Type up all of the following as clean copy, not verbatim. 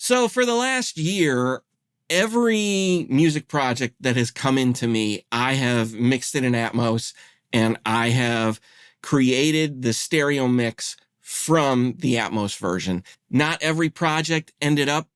So for the last year, every music project that has come into me, I have mixed it in Atmos and I have created the stereo mix from the Atmos version. Not every project ended up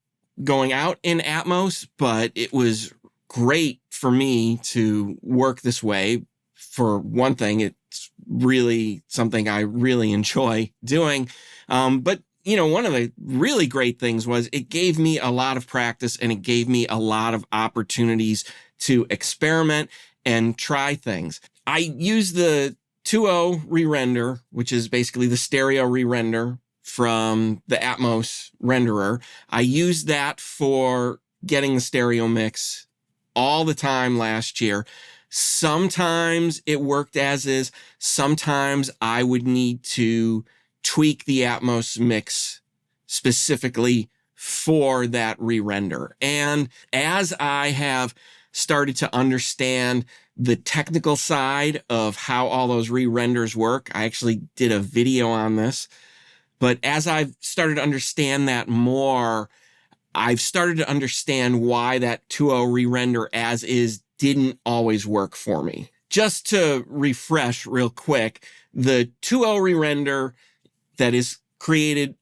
going out in Atmos, but it was great for me to work this way. For one thing, it's really something I really enjoy doing. But one of the really great things was it gave me a lot of practice and it gave me a lot of opportunities to experiment and try things. I use the 2.0 re-render, which is basically the stereo re-render from the Atmos renderer. I used that for getting the stereo mix all the time last year. Sometimes it worked as is. Sometimes I would need to tweak the Atmos mix specifically for that re-render. And as I have started to understand the technical side of how all those re-renders work, I actually did a video on this. But as I've started to understand that more, I've started to understand why that 2.0 re-render as is didn't always work for me. Just to refresh real quick, the 2.0 re-render that is created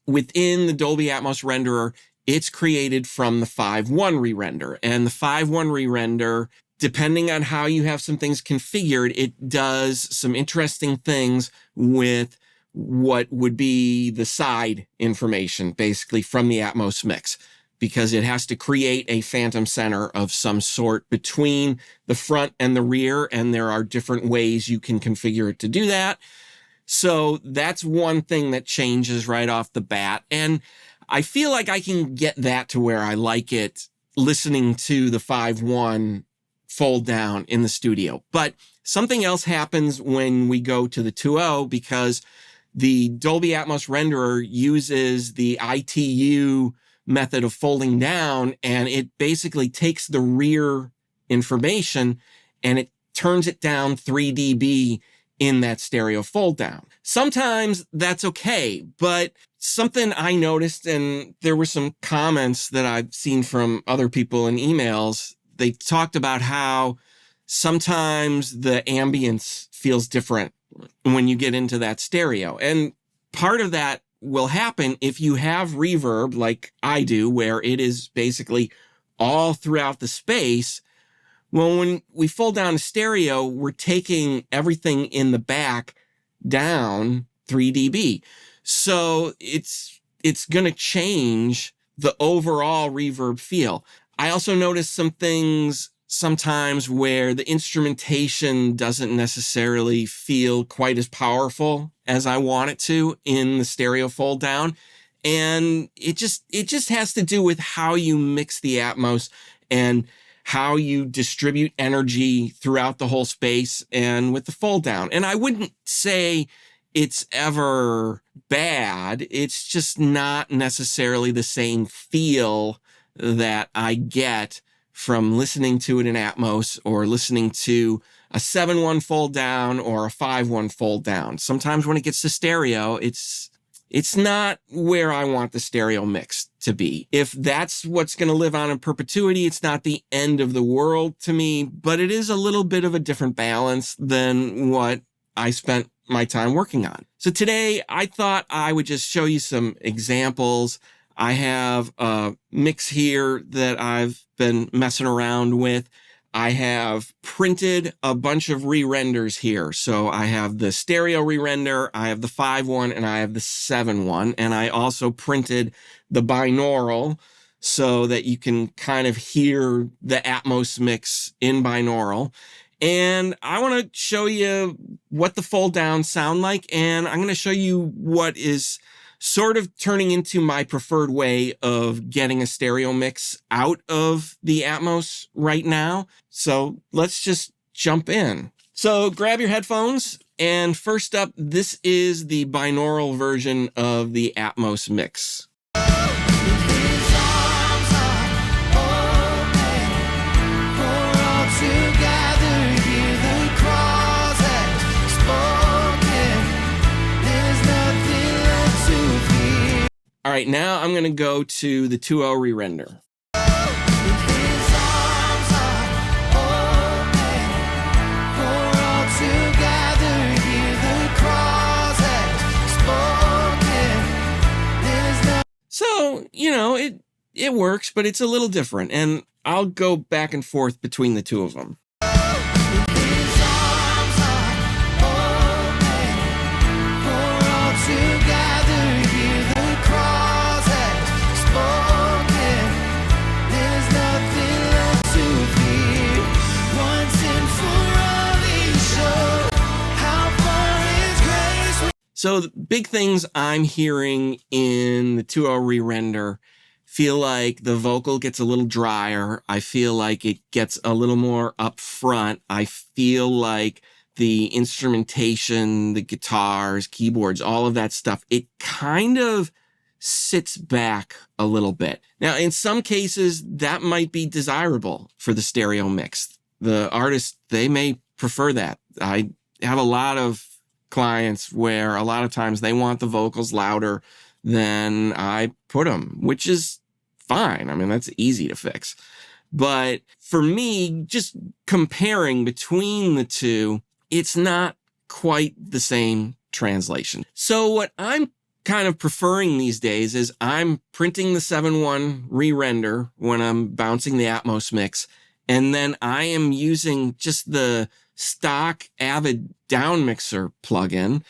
within the Dolby Atmos renderer, it's created from the 5.1 re-render. And the 5.1 re-render, depending on how you have some things configured, it does some interesting things with what would be the side information, basically from the Atmos mix, because it has to create a phantom center of some sort between the front and the rear, and there are different ways you can configure it to do that. So that's one thing that changes right off the bat. And I feel like I can get that to where I like it listening to the 5.1 Folddown in the studio. But something else happens when we go to the 2.0 because the Dolby Atmos renderer uses the ITU method of folding down, and it basically takes the rear information and it turns it down 3 dB in that stereo fold down. Sometimes that's okay, but something I noticed, and there were some comments that I've seen from other people in emails, they talked about how sometimes the ambience feels different when you get into that stereo. And part of that will happen if you have reverb like I do, where it is basically all throughout the space. Well, when we fold down a stereo, we're taking everything in the back down 3 dB. So it's going to change the overall reverb feel. I also noticed some things sometimes where the instrumentation doesn't necessarily feel quite as powerful as I want it to in the stereo fold down. And it just has to do with how you mix the Atmos and how you distribute energy throughout the whole space and with the fold down. And I wouldn't say it's ever bad. It's just not necessarily the same feel that I get from listening to it in Atmos or listening to a 7.1 fold down or a 5.1 fold down. Sometimes when it gets to stereo, it's not where I want the stereo mix to be. If that's what's going to live on in perpetuity, it's not the end of the world to me, but it is a little bit of a different balance than what I spent my time working on. So today I thought I would just show you some examples. I have a mix here that I've been messing around with. I have printed a bunch of re-renders here. So I have the stereo re-render, I have the 5.1, and I have the 7.1. And I also printed the binaural so that you can kind of hear the Atmos mix in binaural. And I want to show you what the fold down sound like. And I'm going to show you what is sort of turning into my preferred way of getting a stereo mix out of the Atmos right now. So let's just jump in. So grab your headphones. And first up, this is the binaural version of the Atmos mix. All right, now I'm going to go to the 2.0 re-render. So, you know, it works, but it's a little different, and I'll go back and forth between the two of them. So the big things I'm hearing in the 2.0 re-render feel like the vocal gets a little drier. I feel like it gets a little more upfront. I feel like the instrumentation, the guitars, keyboards, all of that stuff, it kind of sits back a little bit. Now, in some cases, that might be desirable for the stereo mix. The artists, they may prefer that. I have a lot of clients where a lot of times they want the vocals louder than I put them, which is fine. I mean, that's easy to fix. But for me, just comparing between the two, it's not quite the same translation. So what I'm kind of preferring these days is I'm printing the 7.1 re-render when I'm bouncing the Atmos mix, and then I am using just the stock Avid down mixer plugin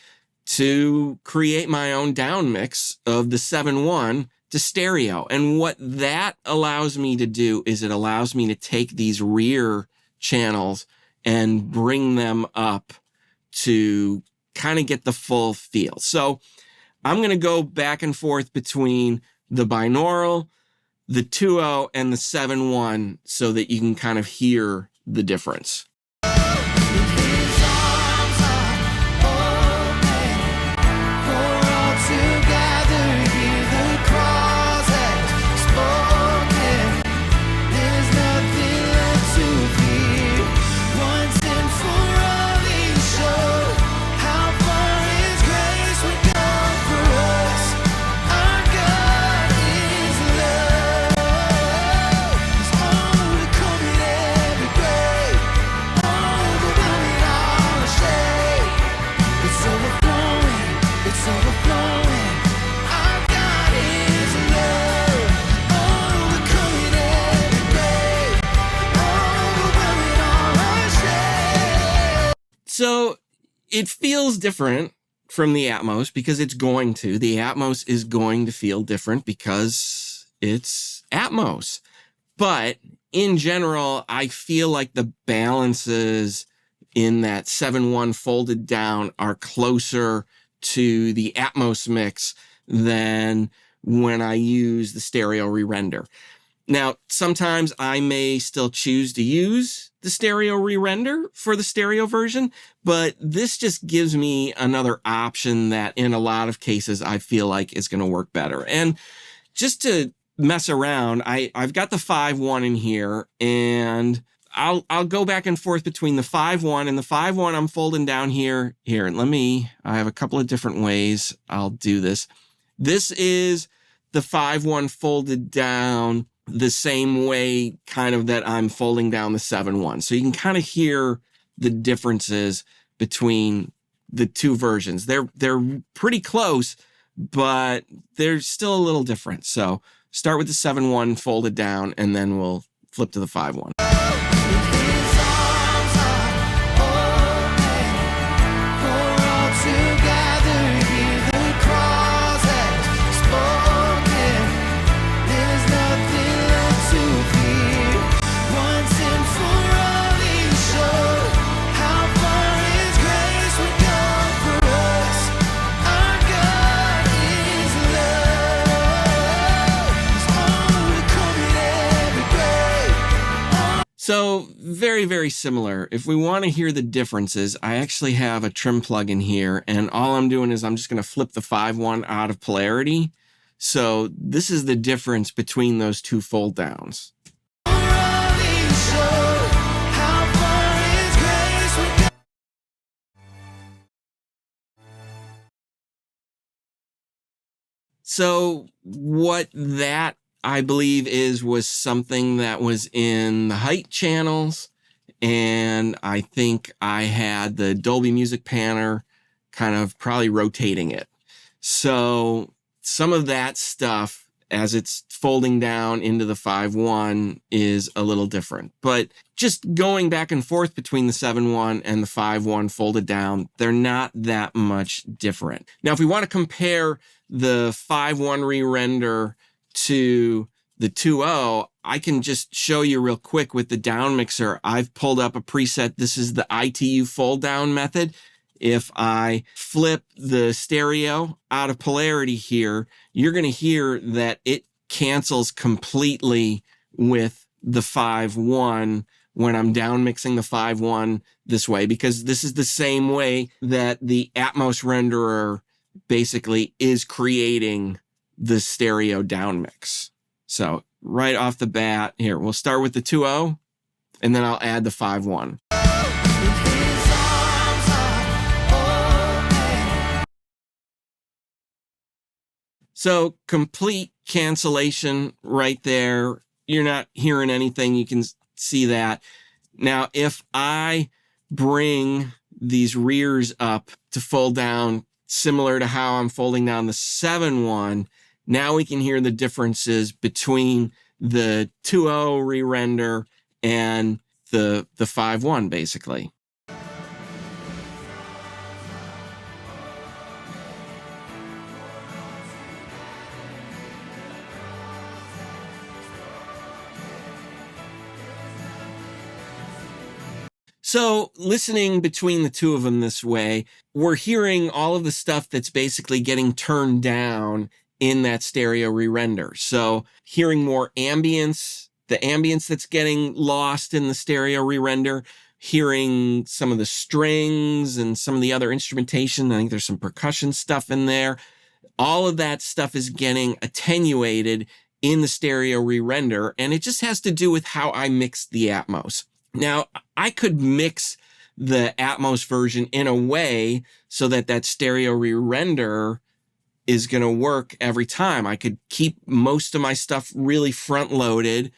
to create my own down mix of the 7.1 to stereo. And what that allows me to do is it allows me to take these rear channels and bring them up to kind of get the full feel. So I'm going to go back and forth between the binaural, the 2.0, and the 7.1 so that you can kind of hear the difference. So it feels different from the Atmos because it's going to. The Atmos is going to feel different because it's Atmos. But in general, I feel like the balances in that 7.1 folded down are closer to the Atmos mix than when I use the stereo re-render. Now, sometimes I may still choose to use the stereo re-render for the stereo version, but this just gives me another option that in a lot of cases I feel like is going to work better. And just to mess around, I've got the 5.1 in here, and I'll go back and forth between the 5.1 and the 5.1 I'm folding down here. Here, I have a couple of different ways I'll do this. This is the 5.1 folded down the same way kind of that I'm folding down the 7.1. So you can kind of hear the differences between the two versions. They're pretty close, but they're still a little different. So start with the 7.1 folded down, and then we'll flip to the 5.1. So very, very similar. If we want to hear the differences, I actually have a trim plugin here, and all I'm doing is I'm just going to flip the 5.1 out of polarity. So this is the difference between those two fold downs. So what that I believe was something that was in the height channels. And I think I had the Dolby Music Panner kind of probably rotating it. So some of that stuff, as it's folding down into the 5.1, is a little different. But just going back and forth between the 7.1 and the 5.1 folded down, they're not that much different. Now, if we want to compare the 5.1 re-render to the 2.0, I can just show you real quick with the down mixer. I've pulled up a preset. This is the ITU fold down method. If I flip the stereo out of polarity here, you're going to hear that it cancels completely with the 5.1 when I'm down mixing the 5.1 this way, because this is the same way that the Atmos renderer basically is creating the stereo down mix. So right off the bat here, we'll start with the 2.0 and then I'll add the 5.1. So complete cancellation right there. You're not hearing anything. You can see that. Now, if I bring these rears up to fold down similar to how I'm folding down the 7.1, now we can hear the differences between the 2.0 re-render and the 5.1 basically. So listening between the two of them this way, we're hearing all of the stuff that's basically getting turned down in that stereo re-render. So hearing more ambience, the ambience that's getting lost in the stereo re-render, hearing some of the strings and some of the other instrumentation. I think there's some percussion stuff in there. All of that stuff is getting attenuated in the stereo re-render, and it just has to do with how I mix the Atmos. Now, I could mix the Atmos version in a way so that that stereo re-render is going to work every time. I could keep most of my stuff really front-loaded,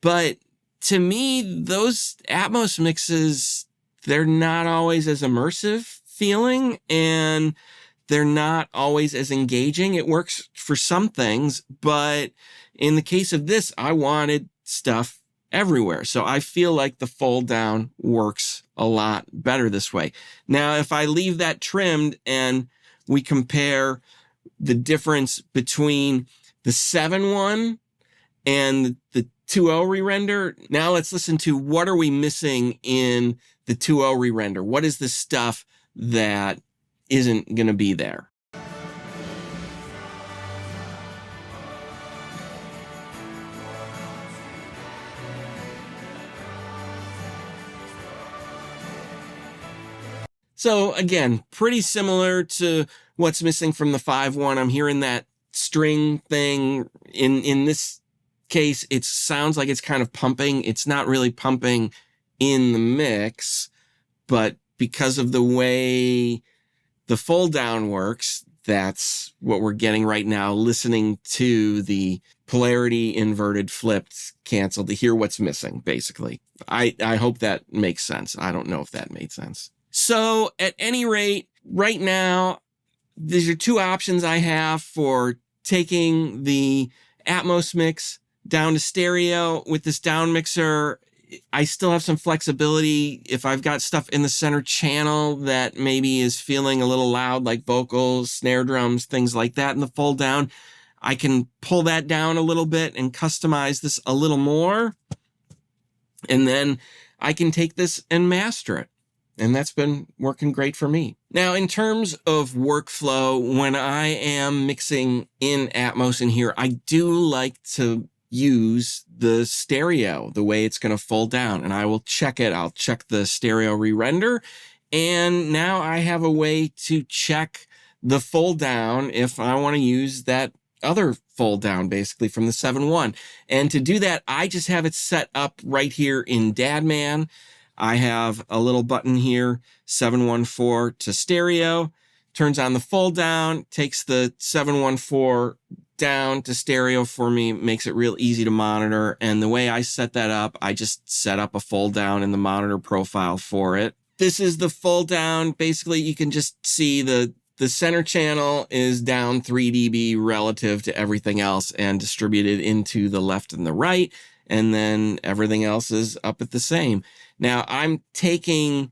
but to me, those Atmos mixes, they're not always as immersive feeling, and they're not always as engaging. It works for some things, but in the case of this, I wanted stuff everywhere. So I feel like the fold down works a lot better this way. Now, if I leave that trimmed and we compare the difference between the 7.1 and the 2.0 re-render, now let's listen to what are we missing in the 2.0 re-render. What is the stuff that isn't going to be there? So again, pretty similar to what's missing from the 5.1. I'm hearing that string thing. In this case, it sounds like it's kind of pumping. It's not really pumping in the mix, but because of the way the fold down works, that's what we're getting right now, listening to the polarity inverted, flipped, canceled to hear what's missing, basically. I hope that makes sense. I don't know if that made sense. So at any rate, right now, these are two options I have for taking the Atmos mix down to stereo with this down mixer. I still have some flexibility if I've got stuff in the center channel that maybe is feeling a little loud, like vocals, snare drums, things like that in the fold down. I can pull that down a little bit and customize this a little more. And then I can take this and master it. And that's been working great for me. Now, in terms of workflow, when I am mixing in Atmos in here, I do like to use the stereo, the way it's going to fold down. And I will check it. I'll check the stereo re-render. And now I have a way to check the fold down if I want to use that other fold down, basically from the 7.1. And to do that, I just have it set up right here in Dadman. I have a little button here, 714 to stereo. turns on the Folddown, takes the 714 down to stereo for me, makes it real easy to monitor. And the way I set that up, I just set up a Folddown in the monitor profile for it. This is the Folddown. Basically, you can just see the center channel is down 3 dB relative to everything else and distributed into the left and the right. And then everything else is up at the same. Now, I'm taking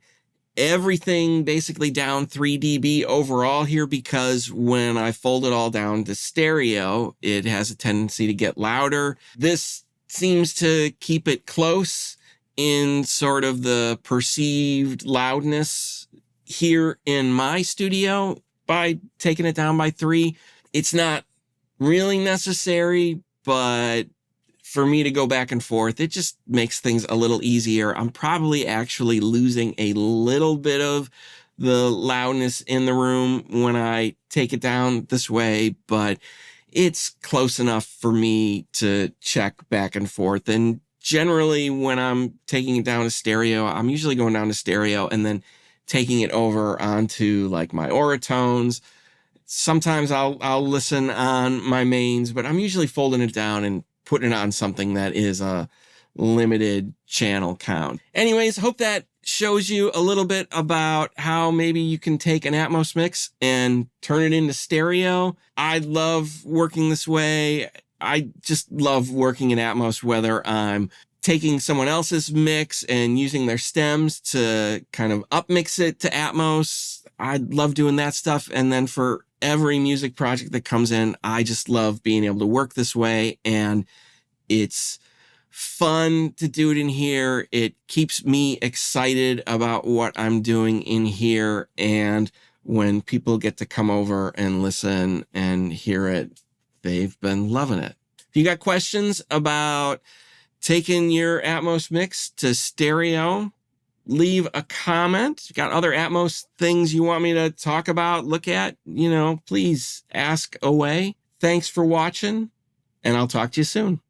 everything basically down 3 dB overall here because when I fold it all down to stereo, it has a tendency to get louder. This seems to keep it close in sort of the perceived loudness here in my studio by taking it down by 3. It's not really necessary, but for me to go back and forth, it just makes things a little easier. I'm probably actually losing a little bit of the loudness in the room when I take it down this way, but it's close enough for me to check back and forth. And generally when I'm taking it down to stereo, I'm usually going down to stereo and then taking it over onto like my Oratones. Sometimes I'll listen on my mains, but I'm usually folding it down and putting it on something that is a limited channel count. Anyways, hope that shows you a little bit about how maybe you can take an Atmos mix and turn it into stereo. I love working this way. I just love working in Atmos, whether I'm taking someone else's mix and using their stems to kind of upmix it to Atmos. I love doing that stuff. And then for every music project that comes in, I just love being able to work this way. And it's fun to do it in here. It keeps me excited about what I'm doing in here. And when people get to come over and listen and hear it, they've been loving it. If you got questions about taking your Atmos mix to stereo, leave a comment. You got other Atmos things you want me to talk about, look at, please ask away. Thanks for watching, and I'll talk to you soon.